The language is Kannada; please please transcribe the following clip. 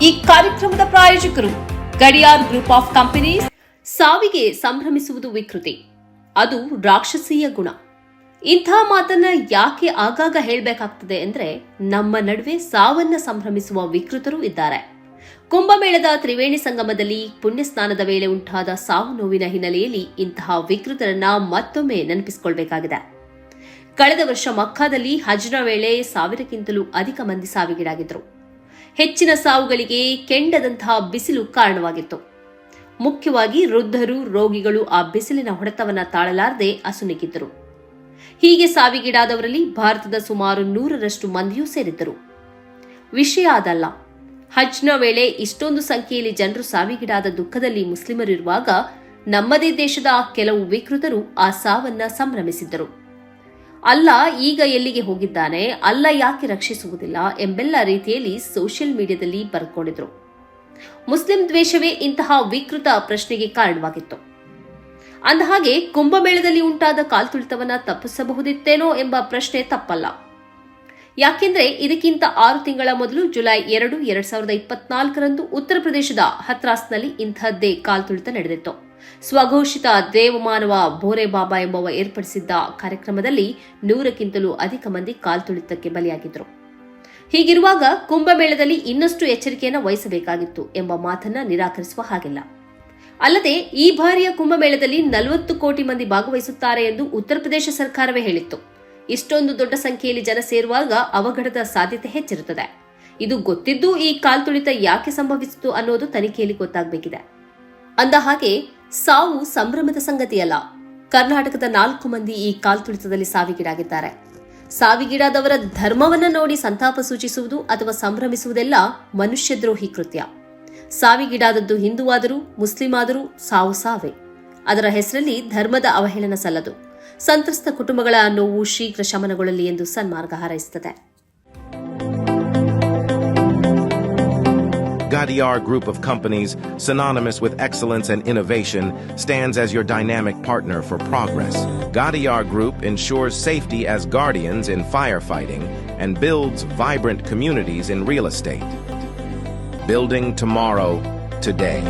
ಈ ಕಾರ್ಯಕ್ರಮದ ಪ್ರಾಯೋಜಕರು ಗಡಿಯಾರ್ ಗ್ರೂಪ್ ಆಫ್ ಕಂಪನೀಸ್. ಸಾವಿಗೆ ಸಂಭ್ರಮಿಸುವುದು ವಿಕೃತಿ, ಅದು ರಾಕ್ಷಸೀಯ ಗುಣ. ಇಂಥ ಮಾತನ್ನ ಯಾಕೆ ಆಗಾಗ ಹೇಳಬೇಕಾಗ್ತದೆ ಅಂದ್ರೆ, ನಮ್ಮ ನಡುವೆ ಸಾವನ್ನ ಸಂಭ್ರಮಿಸುವ ವಿಕೃತರು ಇದ್ದಾರೆ. ಕುಂಭಮೇಳದ ತ್ರಿವೇಣಿ ಸಂಗಮದಲ್ಲಿ ಪುಣ್ಯ ಸ್ನಾನದ ವೇಳೆ ಉಂಟಾದ ಸಾವು ನೋವಿನ ಹಿನ್ನೆಲೆಯಲ್ಲಿ ಇಂತಹ ವಿಕೃತರನ್ನ ಮತ್ತೊಮ್ಮೆ ನೆನಪಿಸಿಕೊಳ್ಳಬೇಕಾಗಿದೆ. ಕಳೆದ ವರ್ಷ ಮಕ್ಕಾದಲ್ಲಿ ಹಜ್ನ ವೇಳೆ 1000ಕ್ಕಿಂತಲೂ ಅಧಿಕ ಮಂದಿ ಸಾವಿಗೀಡಾಗಿದ್ದರು. ಹೆಚ್ಚಿನ ಸಾವುಗಳಿಗೆ ಕೆಂಡದಂತಹ ಬಿಸಿಲು ಕಾರಣವಾಗಿತ್ತು. ಮುಖ್ಯವಾಗಿ ವೃದ್ಧರು, ರೋಗಿಗಳು ಆ ಬಿಸಿಲಿನ ಹೊಡೆತವನ್ನ ತಾಳಲಾರದೆ ಅಸುನೀಗಿದ್ದರು. ಹೀಗೆ ಸಾವಿಗೀಡಾದವರಲ್ಲಿ ಭಾರತದ ಸುಮಾರು 100ರಷ್ಟು ಮಂದಿಯೂ ಸೇರಿದ್ದರು. ವಿಷಯ ಅದಲ್ಲ, ಹಜ್ನ ವೇಳೆ ಇಷ್ಟೊಂದು ಸಂಖ್ಯೆಯಲ್ಲಿ ಜನರು ಸಾವಿಗೀಡಾದ ದುಃಖದಲ್ಲಿ ಮುಸ್ಲಿಮರಿರುವಾಗ ನಮ್ಮದೇ ದೇಶದ ಕೆಲವು ವಿಕೃತರು ಆ ಸಾವನ್ನ ಸಂಭ್ರಮಿಸಿದ್ದರು. ಅಲ್ಲ ಈಗ ಎಲ್ಲಿಗೆ ಹೋಗಿದ್ದಾನೆ, ಅಲ್ಲ ಯಾಕೆ ರಕ್ಷಿಸುವುದಿಲ್ಲ ಎಂಬೆಲ್ಲ ರೀತಿಯಲ್ಲಿ ಸೋಷಿಯಲ್ ಮೀಡಿಯಾದಲ್ಲಿ ಬರೆದುಕೊಂಡಿದ್ರು. ಮುಸ್ಲಿಂ ದ್ವೇಷವೇ ಇಂತಹ ವಿಕೃತ ಪ್ರಶ್ನೆಗೆ ಕಾರಣವಾಗಿತ್ತು. ಅಂದಹಾಗೆ ಕುಂಭಮೇಳದಲ್ಲಿ ಉಂಟಾದ ಕಾಲ್ತುಳಿತವನ್ನ ತಪ್ಪಿಸಬಹುದಿತ್ತೇನೋ ಎಂಬ ಪ್ರಶ್ನೆ ತಪ್ಪಲ್ಲ. ಯಾಕೆಂದ್ರೆ ಇದಕ್ಕಿಂತ 6 ತಿಂಗಳ ಮೊದಲು ಜುಲೈ 2, 2024ರಂದು ಉತ್ತರ ಪ್ರದೇಶದ ಹತ್ರಾಸ್ನಲ್ಲಿ ಇಂತಹದ್ದೇ ಕಾಲ್ತುಳಿತ ನಡೆದಿತ್ತು. ಸ್ವಘೋಷಿತ ದೇವಮಾನವ ಬೋರೆ ಬಾಬಾ ಎಂಬುವ ಏರ್ಪಡಿಸಿದ್ದ ಕಾರ್ಯಕ್ರಮದಲ್ಲಿ 100ಕ್ಕಿಂತಲೂ ಅಧಿಕ ಮಂದಿ ಕಾಲ್ತುಳಿತಕ್ಕೆ ಬಲಿಯಾಗಿದ್ದರು. ಹೀಗಿರುವಾಗ ಕುಂಭಮೇಳದಲ್ಲಿ ಇನ್ನಷ್ಟು ಎಚ್ಚರಿಕೆಯನ್ನು ವಹಿಸಬೇಕಾಗಿತ್ತು ಎಂಬ ಮಾತನ್ನ ನಿರಾಕರಿಸುವ ಹಾಗಿಲ್ಲ. ಅಲ್ಲದೆ ಈ ಬಾರಿಯ ಕುಂಭಮೇಳದಲ್ಲಿ 40 ಕೋಟಿ ಮಂದಿ ಭಾಗವಹಿಸುತ್ತಾರೆ ಎಂದು ಉತ್ತರ ಪ್ರದೇಶ ಸರ್ಕಾರವೇ ಹೇಳಿತ್ತು. ಇಷ್ಟೊಂದು ದೊಡ್ಡ ಸಂಖ್ಯೆಯಲ್ಲಿ ಜನ ಸೇರುವಾಗ ಅವಘಡದ ಸಾಧ್ಯತೆ ಹೆಚ್ಚಿರುತ್ತದೆ. ಇದು ಗೊತ್ತಿದ್ದೂ ಈ ಕಾಲ್ತುಳಿತ ಯಾಕೆ ಸಂಭವಿಸಿತು ಅನ್ನೋದು ತನಿಖೆಯಲ್ಲಿ ಗೊತ್ತಾಗಬೇಕಿದೆ. ಅಂದಹಾಗೆ ಸಾವು ಸಂಭ್ರಮದ ಸಂಗತಿಯಲ್ಲ. ಕರ್ನಾಟಕದ 4 ಮಂದಿ ಈ ಕಾಲ್ತುಳಿತದಲ್ಲಿ ಸಾವಿಗೀಡಾಗಿದ್ದಾರೆ. ಸಾವಿಗೀಡಾದವರ ಧರ್ಮವನ್ನ ನೋಡಿ ಸಂತಾಪ ಸೂಚಿಸುವುದು ಅಥವಾ ಸಂಭ್ರಮಿಸುವುದೆಲ್ಲ ಮನುಷ್ಯದ್ರೋಹಿ ಕೃತ್ಯ. ಸಾವಿಗೀಡಾದದ್ದು ಹಿಂದೂವಾದರೂ ಮುಸ್ಲಿಂ ಆದರೂ ಸಾವು ಸಾವೇ. ಅದರ ಹೆಸರಲ್ಲಿ ಧರ್ಮದ ಅವಹೇಳನ ಸಲ್ಲದು. ಸಂತ್ರಸ್ತ ಕುಟುಂಬಗಳ ನೋವು ಶೀಘ್ರ ಶಮನಗೊಳ್ಳಲಿ ಎಂದು ಸನ್ಮಾರ್ಗ ಹಾರೈಸುತ್ತದೆ. Gadiar Group of Companies, synonymous with excellence and innovation, stands as your dynamic partner for progress. Gadiar Group ensures safety as guardians in firefighting and builds vibrant communities in real estate. Building tomorrow, today.